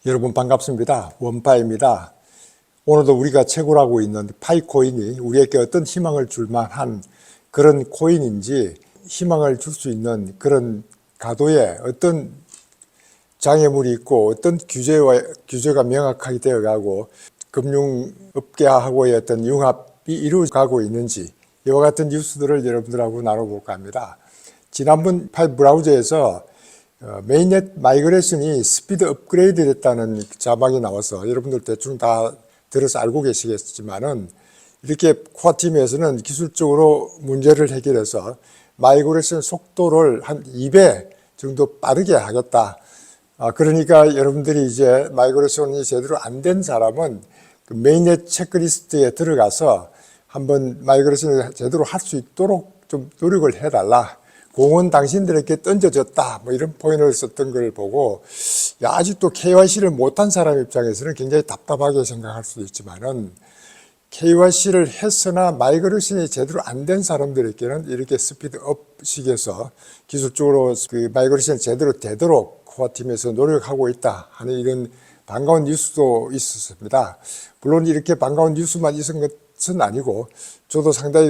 여러분 반갑습니다. 원파입니다. 오늘도 우리가 채굴하고 있는 파이코인이 우리에게 어떤 희망을 줄 만한 그런 코인인지, 희망을 줄 수 있는 그런 가도에 어떤 장애물이 있고 어떤 규제가 명확하게 되어가고 금융업계하고의 어떤 융합이 이루어가고 있는지, 이와 같은 뉴스들을 여러분들하고 나눠볼까 합니다. 지난번 파이 브라우저에서 메인넷 마이그레이션이 스피드 업그레이드 됐다는 자막이 나와서 여러분들 대충 다 들어서 알고 계시겠지만은, 이렇게 코어팀에서는 기술적으로 문제를 해결해서 마이그레이션 속도를 한 2배 정도 빠르게 하겠다. 그러니까 여러분들이 이제 마이그레이션이 제대로 안 된 사람은 그 메인넷 체크리스트에 들어가서 한번 마이그레이션을 제대로 할 수 있도록 좀 노력을 해달라. 공은 당신들에게 던져졌다. 뭐 이런 포인트를 썼던 걸 보고, 야, 아직도 KYC를 못한 사람 입장에서는 굉장히 답답하게 생각할 수도 있지만은, KYC를 했으나 마이그레이션이 제대로 안 된 사람들에게는 이렇게 스피드업식에서 기술적으로 그 마이그레이션이 제대로 되도록 코어팀에서 노력하고 있다 하는 이런 반가운 뉴스도 있었습니다. 물론 이렇게 반가운 뉴스만 있은 것은 아니고, 저도 상당히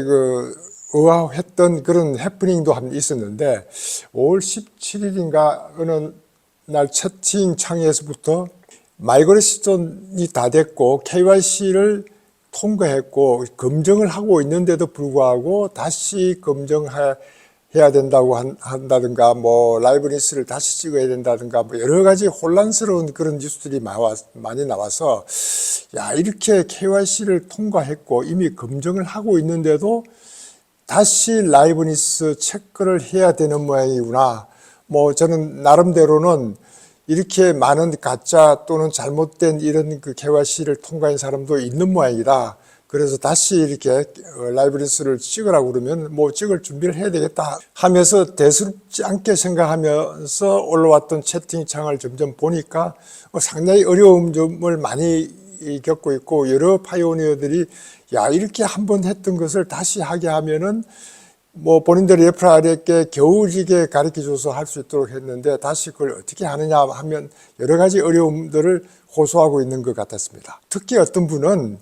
의아했던 그런 해프닝도 한 번 있었는데, 5월 17일인가 어느 날 채팅창에서부터 마이그레이션이 다 됐고 KYC를 통과했고 검증을 하고 있는데도 불구하고 다시 검증해야 된다고 한다든가, 뭐 라이브니스를 다시 찍어야 된다든가, 뭐 여러 가지 혼란스러운 그런 뉴스들이 많이 나와서, 야, 이렇게 KYC를 통과했고 이미 검증을 하고 있는데도 다시 라이브니스 체크를 해야 되는 모양이구나. 뭐 저는 나름대로는 이렇게 많은 가짜 또는 잘못된 이런 그 KYC를 통과한 사람도 있는 모양이다. 그래서 다시 이렇게 라이브니스를 찍으라고 그러면 뭐 찍을 준비를 해야 되겠다 하면서 대수롭지 않게 생각하면서 올라왔던 채팅창을 점점 보니까 상당히 어려운 점을 많이 겪고 있고, 여러 파이오니어들이 야, 이렇게 한번 했던 것을 다시 하게 하면은 뭐 본인들이 레프라에게 겨우지게 가르쳐줘서 할 수 있도록 했는데 다시 그걸 어떻게 하느냐 하면 여러 가지 어려움들을 호소하고 있는 것 같았습니다. 특히 어떤 분은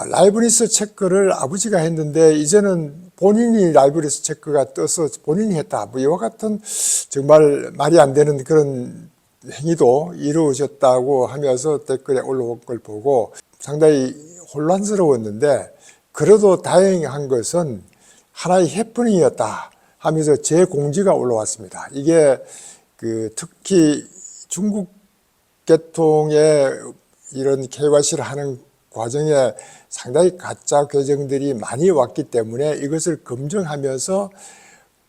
라이브니스 체크를 아버지가 했는데 이제는 본인이 라이브니스 체크가 떠서 본인이 했다. 뭐 이와 같은 정말 말이 안 되는 그런 행위도 이루어졌다고 하면서 댓글에 올라온 걸 보고 상당히 혼란스러웠는데, 그래도 다행한 것은 하나의 해프닝이었다 하면서 재공지가 올라왔습니다. 이게 특히 중국 계통의 이런 KYC를 하는 과정에 상당히 가짜 계정들이 많이 왔기 때문에 이것을 검증하면서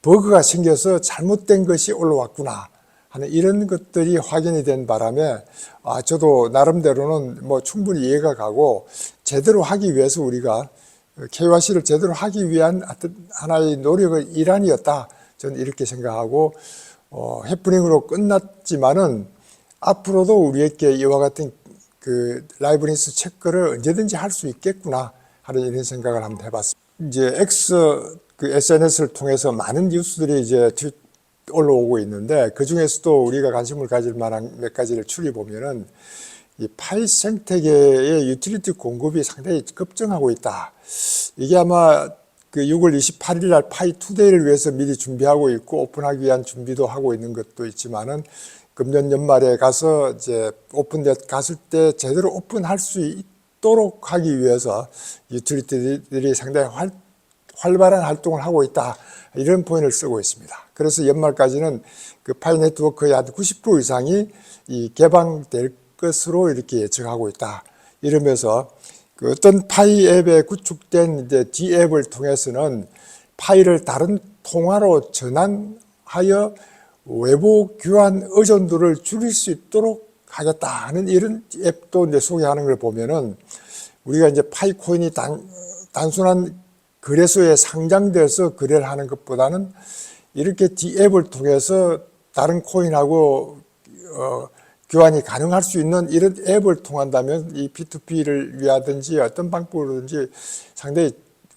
버그가 생겨서 잘못된 것이 올라왔구나 하는 이런 것들이 확인이 된 바람에, 저도 나름대로는 뭐 충분히 이해가 가고, 제대로 하기 위해서 우리가 KYC를 제대로 하기 위한 하나의 노력의 일환이었다. 저는 이렇게 생각하고, 해프닝으로 끝났지만은 앞으로도 우리에게 이와 같은 그 라이브니스 체크를 언제든지 할 수 있겠구나 하는 이런 생각을 한번 해봤습니다. 이제 SNS를 통해서 많은 뉴스들이 이제 올라오고 있는데, 그 중에서도 우리가 관심을 가질 만한 몇 가지를 추려보면은, 이 파이 생태계의 유틸리티 공급이 상당히 급증하고 있다. 이게 아마 6월 28일 날 파이 투데이를 위해서 미리 준비하고 있고 오픈하기 위한 준비도 하고 있는 것도 있지만은, 금년 연말에 가서 이제 오픈돼 갔을 때 제대로 오픈할 수 있도록 하기 위해서 유틸리티들이 상당히 활발한 활동을 하고 있다. 이런 포인트를 쓰고 있습니다. 그래서 연말까지는 그 파이 네트워크의 한 90% 이상이 개방될 것으로 이렇게 예측하고 있다. 이러면서 어떤 파이 앱에 구축된 이제 D앱을 통해서는 파이를 다른 통화로 전환하여 외부 교환 의존도를 줄일 수 있도록 하겠다 하는 이런 앱도 이제 소개하는 걸 보면은, 우리가 이제 파이 코인이 단순한 거래소에 상장돼서 거래를 하는 것보다는 이렇게 D앱을 통해서 다른 코인하고 교환이 가능할 수 있는 이런 앱을 통한다면 이 P2P를 위하든지 어떤 방법으로든지 상당히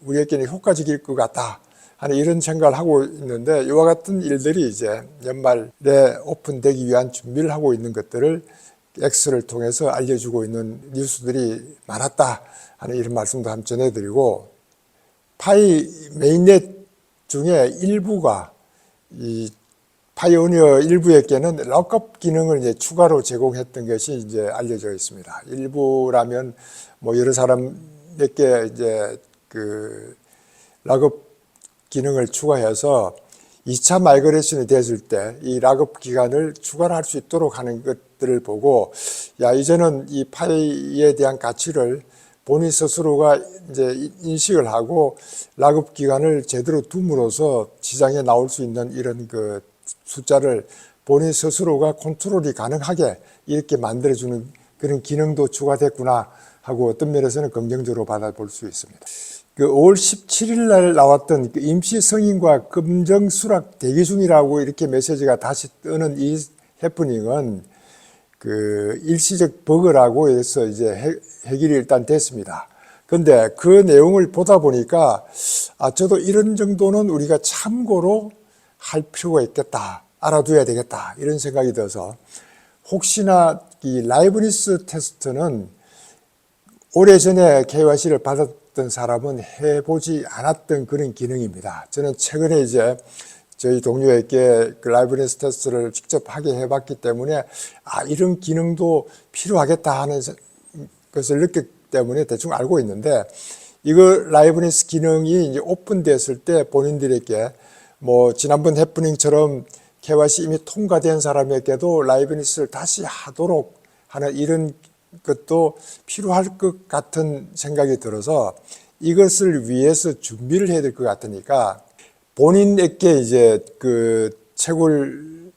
우리에게는 효과적일 것 같다 하는 이런 생각을 하고 있는데, 이와 같은 일들이 이제 연말에 오픈되기 위한 준비를 하고 있는 것들을 X를 통해서 알려주고 있는 뉴스들이 많았다 하는 이런 말씀도 한번 전해드리고, 파이 메인넷 중에 일부가 이 파이오니어 일부에게는 락업 기능을 이제 추가로 제공했던 것이 이제 알려져 있습니다. 일부라면 뭐 여러 사람에게 이제 그 락업 기능을 추가해서 2차 마이그레이션이 됐을 때 이 락업 기간을 추가를 할 수 있도록 하는 것들을 보고, 야, 이제는 이 파이에 대한 가치를 본인 스스로가 이제 인식을 하고 락업 기간을 제대로 둠으로써 시장에 나올 수 있는 이런 그 숫자를 본인 스스로가 컨트롤이 가능하게 이렇게 만들어주는 그런 기능도 추가됐구나 하고 어떤 면에서는 긍정적으로 받아볼 수 있습니다. 그 5월 17일 날 나왔던 그 임시 승인과 검정 수락 대기 중이라고 이렇게 메시지가 다시 뜨는 이 해프닝은 그 일시적 버그라고 해서 이제 해결이 일단 됐습니다. 근데 그 내용을 보다 보니까 저도 이런 정도는 우리가 참고로 할 필요가 있겠다, 알아둬야 되겠다 이런 생각이 들어서, 혹시나 이 라이브니스 테스트는 오래전에 KYC를 받았던 사람은 해보지 않았던 그런 기능입니다. 저는 최근에 이제 저희 동료에게 그 라이브니스 테스트를 직접 하게 해봤기 때문에 이런 기능도 필요하겠다 하는 것을 느꼈기 때문에 대충 알고 있는데, 이거 라이브니스 기능이 이제 오픈됐을 때 본인들에게 뭐 지난번 해프닝처럼 KYC 이미 통과된 사람에게도 라이브니스를 다시 하도록 하는 이런 것도 필요할 것 같은 생각이 들어서 이것을 위해서 준비를 해야 될 것 같으니까, 본인에게 이제 그 채굴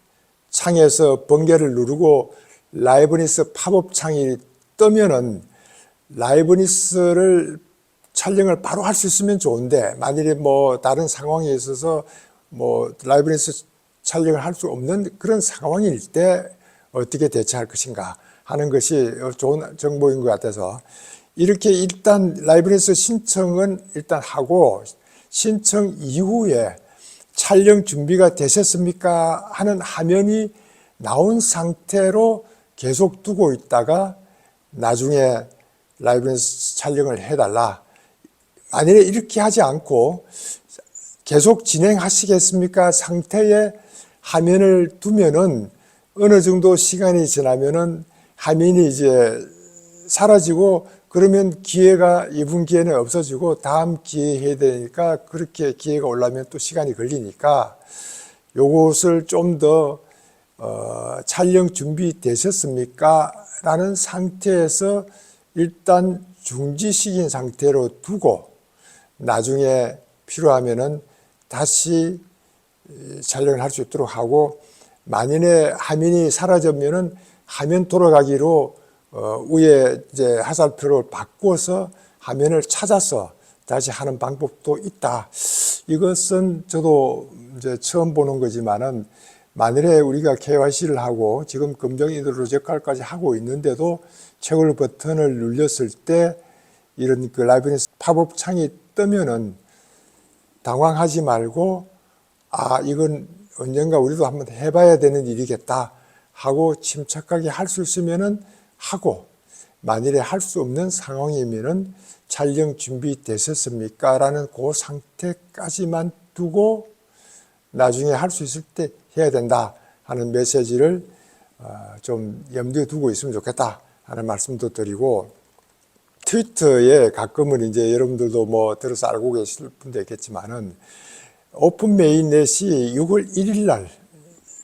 창에서 번개를 누르고 라이브니스 팝업 창이 뜨면은 라이브니스를 촬영을 바로 할 수 있으면 좋은데, 만일에 뭐 다른 상황에 있어서 뭐 라이브니스 촬영을 할 수 없는 그런 상황일 때 어떻게 대처할 것인가 하는 것이 좋은 정보인 것 같아서, 이렇게 일단 라이브니스 신청은 일단 하고, 신청 이후에 촬영 준비가 되셨습니까 하는 화면이 나온 상태로 계속 두고 있다가 나중에 라이브니스 촬영을 해달라, 만일에 이렇게 하지 않고 계속 진행하시겠습니까 상태의 화면을 두면은 어느 정도 시간이 지나면은 화면이 이제 사라지고, 그러면 기회가, 이번 기회는 없어지고 다음 기회 해야 되니까, 그렇게 기회가 올라면 또 시간이 걸리니까 요것을 좀 더 촬영 준비 되셨습니까 라는 상태에서 일단 중지시킨 상태로 두고, 나중에 필요하면은 다시 촬영을 할 수 있도록 하고, 만일에 화면이 사라지면은 화면 돌아가기로 위에 이제 화살표를 바꿔서 화면을 찾아서 다시 하는 방법도 있다. 이것은 저도 이제 처음 보는 거지만은, 만일에 우리가 KYC를 하고 지금 검정인으로 적발까지 하고 있는데도 채굴 버튼을 눌렸을 때 이런 그 라이브니스 팝업 창이 뜨면은 당황하지 말고, 이건 언젠가 우리도 한번 해봐야 되는 일이겠다 하고 침착하게 할 수 있으면은 하고, 만일에 할 수 없는 상황이면은 촬영 준비 되셨습니까 라는 그 상태까지만 두고 나중에 할 수 있을 때 해야 된다 하는 메시지를 좀 염두에 두고 있으면 좋겠다 하는 말씀도 드리고, 트위터에 가끔은 이제 여러분들도 뭐 들어서 알고 계실 분도 있겠지만은, 오픈 메인넷이 6월 1일 날,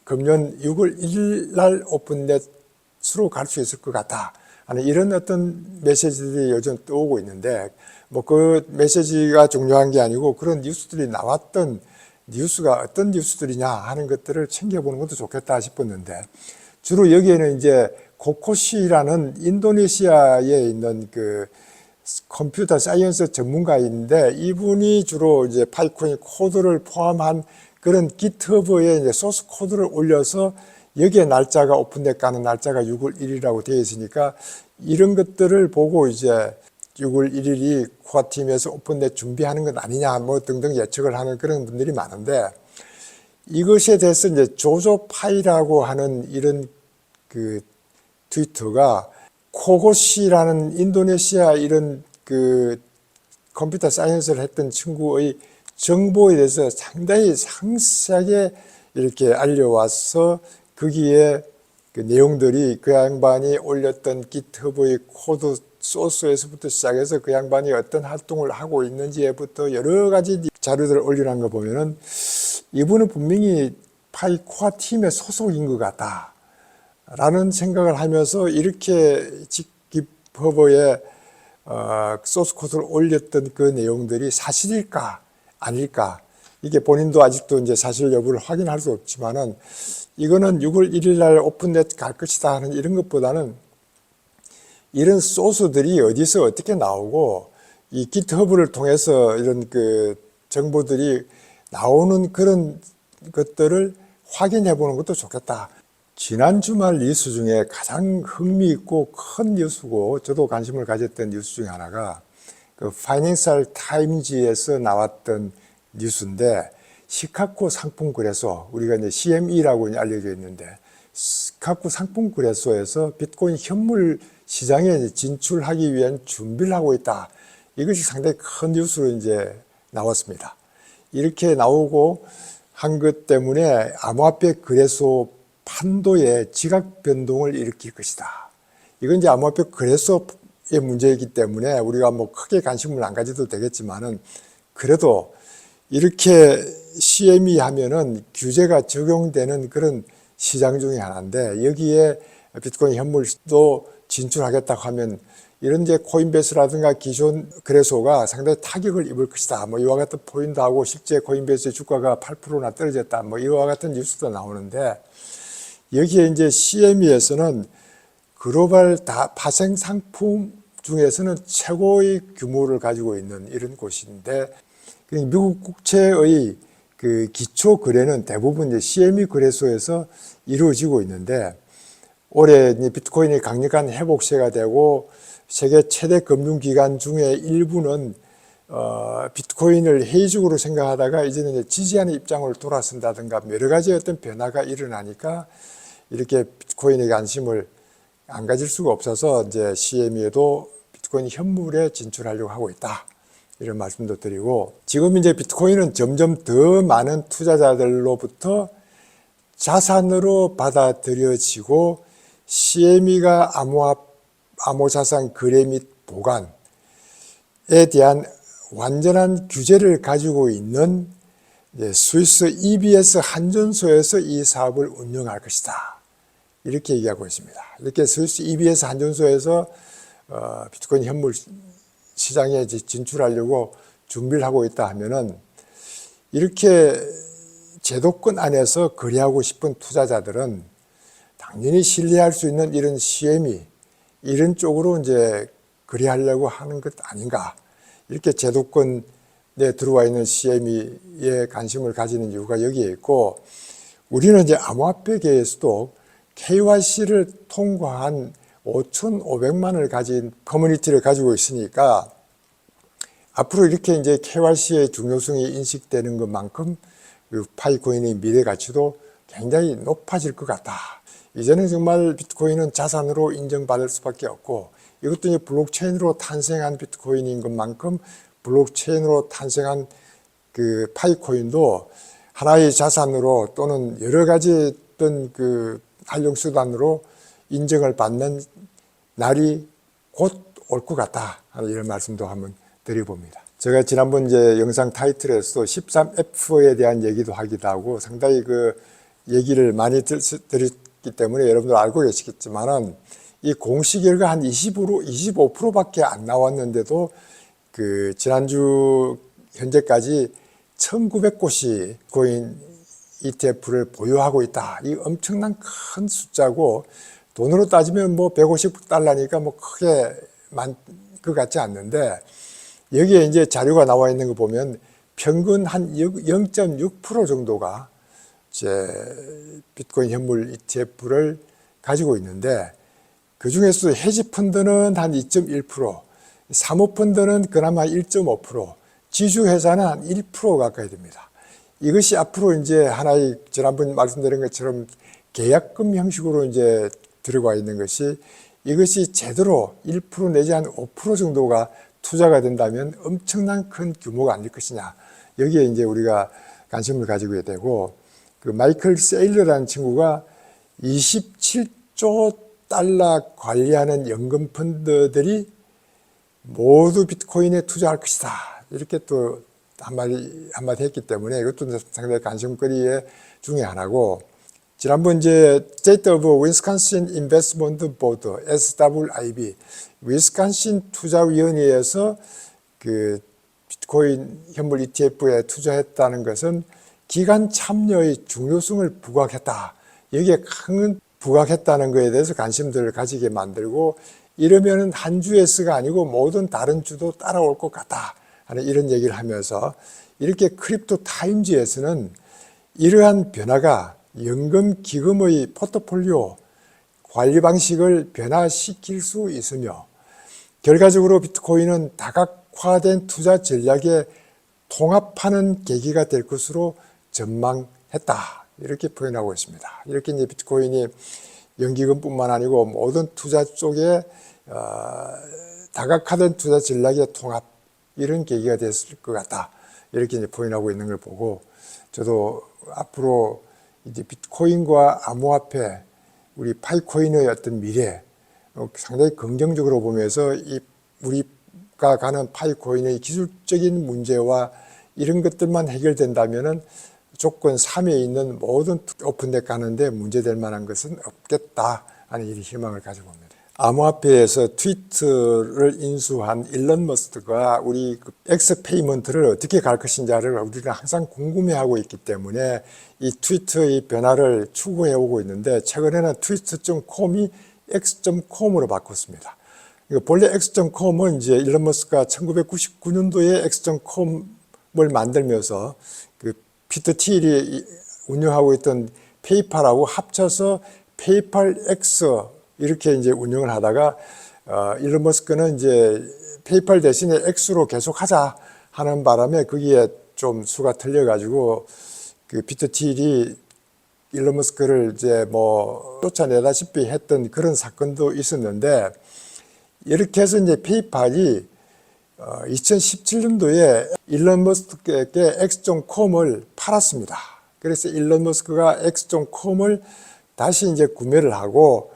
금년 6월 1일 날 오픈넷으로 갈 수 있을 것 같다 하는 이런 어떤 메시지들이 요즘 떠오고 있는데, 뭐 그 메시지가 중요한 게 아니고 그런 뉴스들이 나왔던 뉴스가 어떤 뉴스들이냐 하는 것들을 챙겨보는 것도 좋겠다 싶었는데, 주로 여기에는 이제 코코시라는 인도네시아에 있는 그 컴퓨터 사이언스 전문가인데, 이분이 주로 이제 파이코인 코드를 포함한 그런 GitHub에 이제 소스 코드를 올려서 여기에 날짜가 오픈넷 가는 날짜가 6월 1일이라고 되어 있으니까, 이런 것들을 보고 이제 6월 1일이 코아팀에서 오픈넷 준비하는 것 아니냐 뭐 등등 예측을 하는 그런 분들이 많은데, 이것에 대해서 이제 조조파이라고 하는 이런 그 트위터가 코고시라는 인도네시아 이런 그 컴퓨터 사이언스를 했던 친구의 정보에 대해서 상당히 상세하게 이렇게 알려와서 거기에 그 내용들이 그 양반이 올렸던 GitHub의 코드 소스에서부터 시작해서 그 양반이 어떤 활동을 하고 있는지에부터 여러 가지 자료들을 올려놓은 거 보면은 이분은 분명히 파이코아 팀의 소속인 것 같다 라는 생각을 하면서 이렇게 GitHub에 소스 코드를 올렸던 그 내용들이 사실일까 아닐까, 이게 본인도 아직도 이제 사실 여부를 확인할 수 없지만은 이거는 6월 1일 날 오픈넷 갈 것이다 하는 이런 것보다는 이런 소스들이 어디서 어떻게 나오고 이 GitHub를 통해서 이런 그 정보들이 나오는 그런 것들을 확인해 보는 것도 좋겠다. 지난 주말 뉴스 중에 가장 흥미있고 큰 뉴스고 저도 관심을 가졌던 뉴스 중에 하나가 그 파이낸셜 타임즈에서 나왔던 뉴스인데, 시카고 상품거래소, 우리가 이제 CME라고 알려져 있는데 시카고 상품거래소에서 비트코인 현물 시장에 진출하기 위한 준비를 하고 있다. 이것이 상당히 큰 뉴스로 이제 나왔습니다. 이렇게 나오고 한 것 때문에 암호화폐 거래소 판도에 지각 변동을 일으킬 것이다. 이건 이제 암호화폐 거래소의 문제이기 때문에 우리가 뭐 크게 관심을 안 가져도 되겠지만은, 그래도 이렇게 CME 하면은 규제가 적용되는 그런 시장 중에 하나인데, 여기에 비트코인 현물도 진출하겠다고 하면 이런 이제 코인베이스라든가 기존 거래소가 상당히 타격을 입을 것이다. 뭐 이와 같은 포인트 하고 실제 코인베이스의 주가가 8%나 떨어졌다. 뭐 이와 같은 뉴스도 나오는데, 여기에 이제 CME에서는 글로벌 파생 상품 중에서는 최고의 규모를 가지고 있는 이런 곳인데, 미국 국채의 그 기초 거래는 대부분 이제 CME 거래소에서 이루어지고 있는데, 올해 비트코인이 강력한 회복세가 되고 세계 최대 금융기관 중에 일부는 비트코인을 회의적으로 생각하다가 이제는 이제 지지하는 입장을 돌아선다든가 여러 가지 어떤 변화가 일어나니까 이렇게 비트코인에 관심을 안 가질 수가 없어서 이제 CME에도 비트코인 현물에 진출하려고 하고 있다. 이런 말씀도 드리고, 지금 이제 비트코인은 점점 더 많은 투자자들로부터 자산으로 받아들여지고 CME가 암호자산 거래 및 보관에 대한 완전한 규제를 가지고 있는 스위스 EBS 한전소에서 이 사업을 운영할 것이다. 이렇게 얘기하고 있습니다. 이렇게 스위스 EBS 한전소에서 비트코인 현물 시장에 진출하려고 준비를 하고 있다 하면은, 이렇게 제도권 안에서 거래하고 싶은 투자자들은 당연히 신뢰할 수 있는 이런 CME, 이런 쪽으로 이제 거래하려고 하는 것 아닌가. 이렇게 제도권에 들어와 있는 CME에 관심을 가지는 이유가 여기에 있고, 우리는 이제 암호화폐계에서도 KYC를 통과한 5,500만을 가진 커뮤니티를 가지고 있으니까 앞으로 이렇게 이제 KYC의 중요성이 인식되는 것만큼 파이코인의 미래 가치도 굉장히 높아질 것 같다. 이제는 정말 비트코인은 자산으로 인정받을 수밖에 없고, 이것도 이제 블록체인으로 탄생한 비트코인인 것만큼 블록체인으로 탄생한 그 파이코인도 하나의 자산으로 또는 여러 가지 어떤 그 활용수단으로 인정을 받는 날이 곧 올 것 같다 하는 이런 말씀도 한번 드려봅니다. 제가 지난번 이제 영상 타이틀에서도 13F에 대한 얘기도 하기도 하고 상당히 그 얘기를 많이 드렸기 때문에 여러분들 알고 계시겠지만은, 이 공시 결과 한 25%밖에 안 나왔는데도 그 지난주 현재까지 1900곳이 코인 ETF를 보유하고 있다. 이 엄청난 큰 숫자고, 돈으로 따지면 뭐 150달러니까 뭐 크게 많은 것 같지 않는데, 여기에 이제 자료가 나와 있는 거 보면 평균 한 0.6% 정도가 이제 비트코인 현물 ETF를 가지고 있는데, 그 중에서도 헤지펀드는 한 2.1%, 사모펀드는 그나마 1.5%, 지주회사는 한 1% 가까이 됩니다. 이것이 앞으로 이제 하나의 지난번 말씀드린 것처럼 계약금 형식으로 이제 들어가 있는 것이 이것이 제대로 1% 내지 한 5% 정도가 투자가 된다면 엄청난 큰 규모가 아닐 것이냐. 여기에 이제 우리가 관심을 가지고 되고, 그 마이클 세일러라는 친구가 27조 달러 관리하는 연금 펀드들이 모두 비트코인에 투자할 것이다. 이렇게 또 한마디 했기 때문에 이것도 상당히 관심거리 중에 하나고, 지난번 이제 State of Wisconsin Investment Board SWIB 위스콘신 투자위원회에서 그 비트코인 현물 ETF에 투자했다는 것은 기관 참여의 중요성을 부각했다. 여기에 큰 부각했다는 것에 대해서 관심들을 가지게 만들고, 이러면은 한 주에서가 아니고 모든 다른 주도 따라올 것 같다 하는 이런 얘기를 하면서, 이렇게 크립토 타임즈에서는 이러한 변화가 연금 기금의 포트폴리오 관리 방식을 변화시킬 수 있으며, 결과적으로 비트코인은 다각화된 투자 전략에 통합하는 계기가 될 것으로 전망했다. 이렇게 표현하고 있습니다. 이렇게 이제 비트코인이 연기금뿐만 아니고 모든 투자 쪽에 다각화된 투자 전략의 통합, 이런 계기가 됐을 것 같다. 이렇게 이제 표현하고 있는 걸 보고, 저도 앞으로 이제 비트코인과 암호화폐, 우리 파이코인의 어떤 미래 상당히 긍정적으로 보면서 이 우리가 가는 파이코인의 기술적인 문제와 이런 것들만 해결된다면은 조건 3에 있는 모든 오픈넷 가는데 문제될 만한 것은 없겠다 하는 이런 희망을 가지고 봅니다. 암호화폐에서 트위터를 인수한 일론 머스크가 우리 엑스페이먼트를 어떻게 갈 것인지를 우리가 항상 궁금해하고 있기 때문에 이 트위터의 변화를 추구해 오고 있는데, 최근에는 트위터.com이 x.com으로 바꿨습니다. 본래 x.com은 이제 일론 머스크가 1999년도에 x.com을 만들면서 그 피터 틸이 운영하고 있던 페이팔하고 합쳐서 페이팔 X 이렇게 이제 운영을 하다가 일론 머스크는 이제 페이팔 대신에 X로 계속 하자 하는 바람에 거기에 좀 수가 틀려가지고 그 피터 틸이 일론 머스크를 이제 뭐 쫓아내다시피 했던 그런 사건도 있었는데, 이렇게 해서 이제 페이팔이 2017년도에 일론 머스크에게 x.com을 팔았습니다. 그래서 일론 머스크가 x.com을 다시 이제 구매를 하고,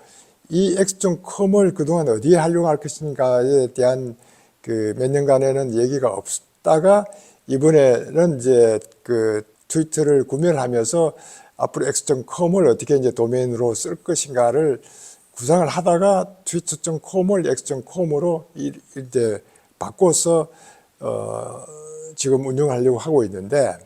이 x.com을 그동안 어디에 활용할 것인가에 대한 그 몇 년간에는 얘기가 없다가 이번에는 이제 그 트위터를 구매를 하면서 앞으로 x.com을 어떻게 이제 도메인으로 쓸 것인가를 구상을 하다가 트위터.com을 x.com으로 이제 바꿔서 지금 운영하려고 하고 있는데,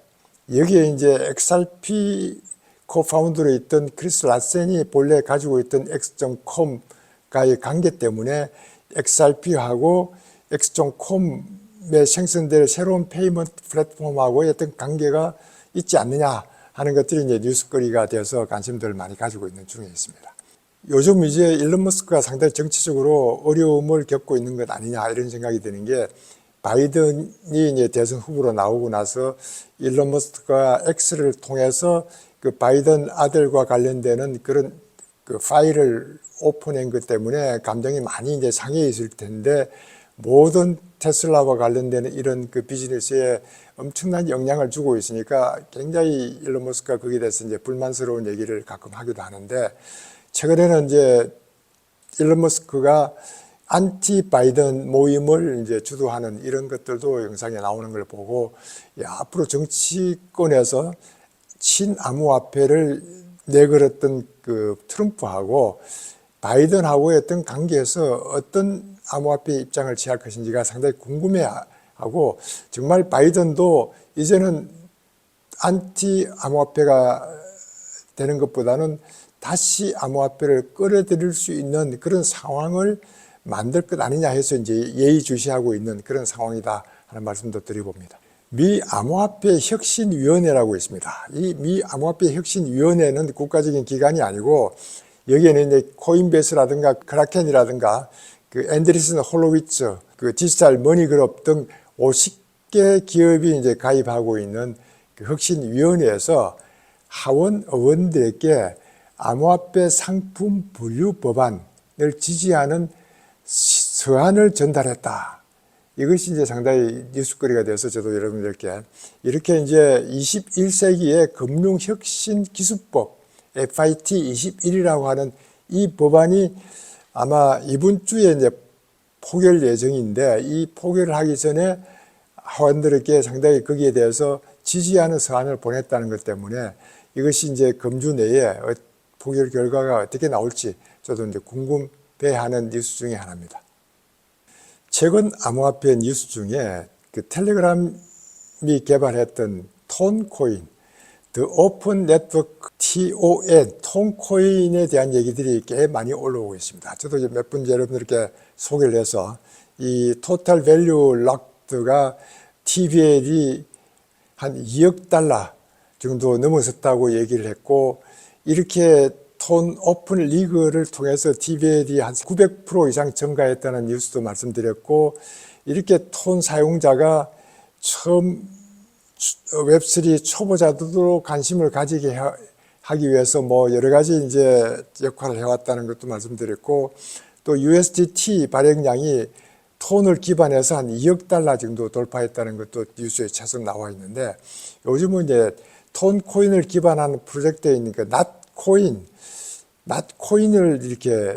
여기에 이제 XRP 코파운더로 있던 크리스 라센이 본래 가지고 있던 x.com과의 관계 때문에 XRP하고 x.com에 생성될 새로운 페이먼트 플랫폼하고의 어떤 관계가 있지 않느냐 하는 것들이 이제 뉴스거리가 되어서 관심들을 많이 가지고 있는 중에 있습니다. 요즘 이제 일론 머스크가 상당히 정치적으로 어려움을 겪고 있는 것 아니냐 이런 생각이 드는 게, 바이든이 이제 대선 후보로 나오고 나서 일론 머스크가 X를 통해서 그 바이든 아들과 관련되는 그런 그 파일을 오픈한 것 때문에 감정이 많이 이제 상해 있을 텐데, 모든 테슬라와 관련되는 이런 그 비즈니스에 엄청난 영향을 주고 있으니까 굉장히 일론 머스크가 거기에 대해서 이제 불만스러운 얘기를 가끔 하기도 하는데, 최근에는 이제 일론 머스크가 안티 바이든 모임을 이제 주도하는 이런 것들도 영상에 나오는 걸 보고, 야, 앞으로 정치권에서 친암호화폐를 내걸었던 그 트럼프하고 바이든하고의 어떤 관계에서 어떤 암호화폐 입장을 취할 것인지가 상당히 궁금해하고, 정말 바이든도 이제는 안티 암호화폐가 되는 것보다는 다시 암호화폐를 끌어들일 수 있는 그런 상황을 만들 것 아니냐 해서 이제 예의주시하고 있는 그런 상황이다 하는 말씀도 드려봅니다. 미 암호화폐 혁신위원회라고 있습니다. 이 미 암호화폐 혁신위원회는 국가적인 기관이 아니고, 여기에는 이제 코인베이스라든가 크라켄이라든가 그 앤드리슨 홀로위츠, 그 디지털 머니그룹 등 50개 기업이 이제 가입하고 있는 그 혁신위원회에서 하원 의원들에게 암호화폐 상품 분류 법안을 지지하는 서한을 전달했다. 이것이 이제 상당히 뉴스거리가 돼서 저도 여러분들께 이렇게 이제 21세기의 금융혁신기술법 FIT 21이라고 하는 이 법안이 아마 이번 주에 이제 포결 예정인데, 이 포결을 하기 전에 하원들에게 상당히 거기에 대해서 지지하는 서한을 보냈다는 것 때문에 이것이 이제 금주 내에 포결 결과가 어떻게 나올지 저도 이제 궁금해하는 뉴스 중에 하나입니다. 최근 암호화폐 뉴스 중에 그 텔레그램이 개발했던 톤코인, The Open Network TON, 톤코인에 대한 얘기들이 꽤 많이 올라오고 있습니다. 저도 이제 몇 분 여러분들께 소개를 해서 이 토탈 밸류 락드가 TVL이 한 2억 달러 정도 넘어섰다고 얘기를 했고, 이렇게 톤 오픈 리그를 통해서 TVL이 한 900% 이상 증가했다는 뉴스도 말씀드렸고, 이렇게 톤 사용자가 처음 웹3 초보자들도 관심을 가지게 하기 위해서 뭐 여러 가지 이제 역할을 해왔다는 것도 말씀드렸고, 또 USDT 발행량이 톤을 기반해서 한 2억 달러 정도 돌파했다는 것도 뉴스에 계속 나와 있는데, 요즘은 이제 톤 코인을 기반한 프로젝트에 있는 그 낫코인을 이렇게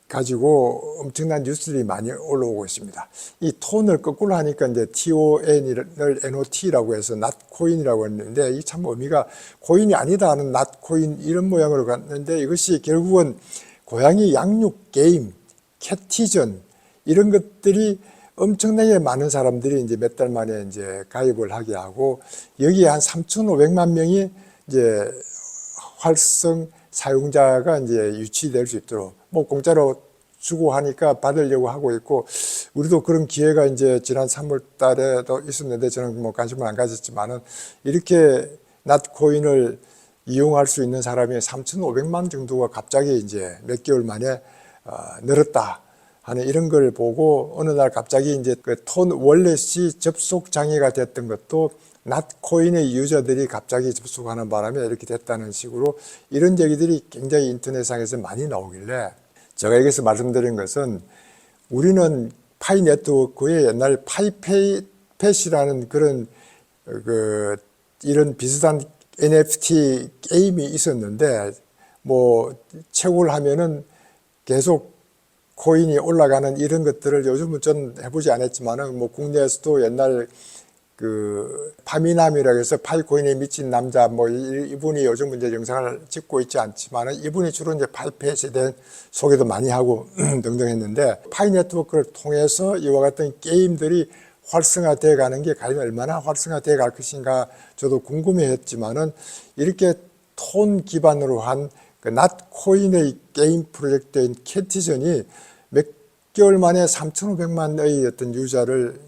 가지고 엄청난 뉴스들이 많이 올라오고 있습니다. 이 톤을 거꾸로 하니까 이제 TON을 NOT라고 해서 낫코인이라고 했는데, 이 참 의미가 코인이 아니다 하는 낫코인 이런 모양으로 갔는데, 이것이 결국은 고양이 양육 게임, 캣티전 이런 것들이 엄청나게 많은 사람들이 이제 몇 달 만에 이제 가입을 하게 하고, 여기에 한 3,500만 명이 이제 활성 사용자가 이제 유치될 수 있도록 뭐 공짜로 주고 하니까 받으려고 하고 있고, 우리도 그런 기회가 이제 지난 3월 달에도 있었는데 저는 뭐 관심을 안 가졌지만은, 이렇게 낫코인을 이용할 수 있는 사람이 3,500만 정도가 갑자기 이제 몇 개월 만에 늘었다 하는 이런 걸 보고, 어느 날 갑자기 이제 그 톤 월렛이 접속 장애가 됐던 것도 낫코인의 유저들이 갑자기 접속하는 바람에 이렇게 됐다는 식으로 이런 얘기들이 굉장히 인터넷상에서 많이 나오길래, 제가 여기서 말씀드린 것은, 우리는 파이 네트워크에 옛날 파이펫이라는 그런 이런 비슷한 NFT 게임이 있었는데, 뭐 채굴 하면은 계속 코인이 올라가는 이런 것들을 요즘은 전 해보지 않았지만은, 뭐 국내에서도 옛날 그 파미남이라고 해서 파이코인에 미친 남자, 뭐 이분이 요즘 이제 영상을 찍고 있지 않지만은, 이분이 주로 이제 파이펫에 대한 소개도 많이 하고 등등 했는데, 파이 네트워크를 통해서 이와 같은 게임들이 활성화되어 가는 게 과연 얼마나 활성화되어 갈 것인가 저도 궁금해 했지만은, 이렇게 톤 기반으로 한 그 낫코인의 게임 프로젝트인 캣티전이 몇 개월 만에 3,500만의 어떤 유저를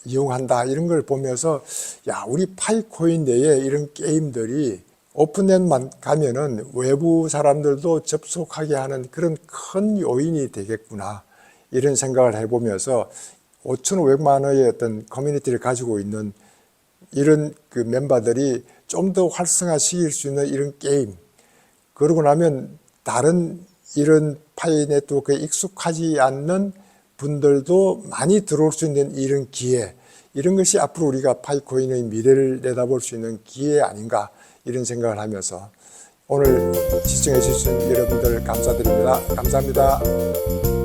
이용한다 이런 걸 보면서, 야, 우리 파이코인 내에 이런 게임들이 오픈넷만 가면은 외부 사람들도 접속하게 하는 그런 큰 요인이 되겠구나 이런 생각을 해보면서, 5,500만 원의 어떤 커뮤니티를 가지고 있는 이런 그 멤버들이 좀 더 활성화시킬 수 있는 이런 게임, 그러고 나면 다른 이런 파이 네트워크에 익숙하지 않는 분들도 많이 들어올 수 있는 이런 기회, 이런 것이 앞으로 우리가 파이코인의 미래를 내다볼 수 있는 기회 아닌가 이런 생각을 하면서, 오늘 시청해 주신 여러분들 감사드립니다. 감사합니다.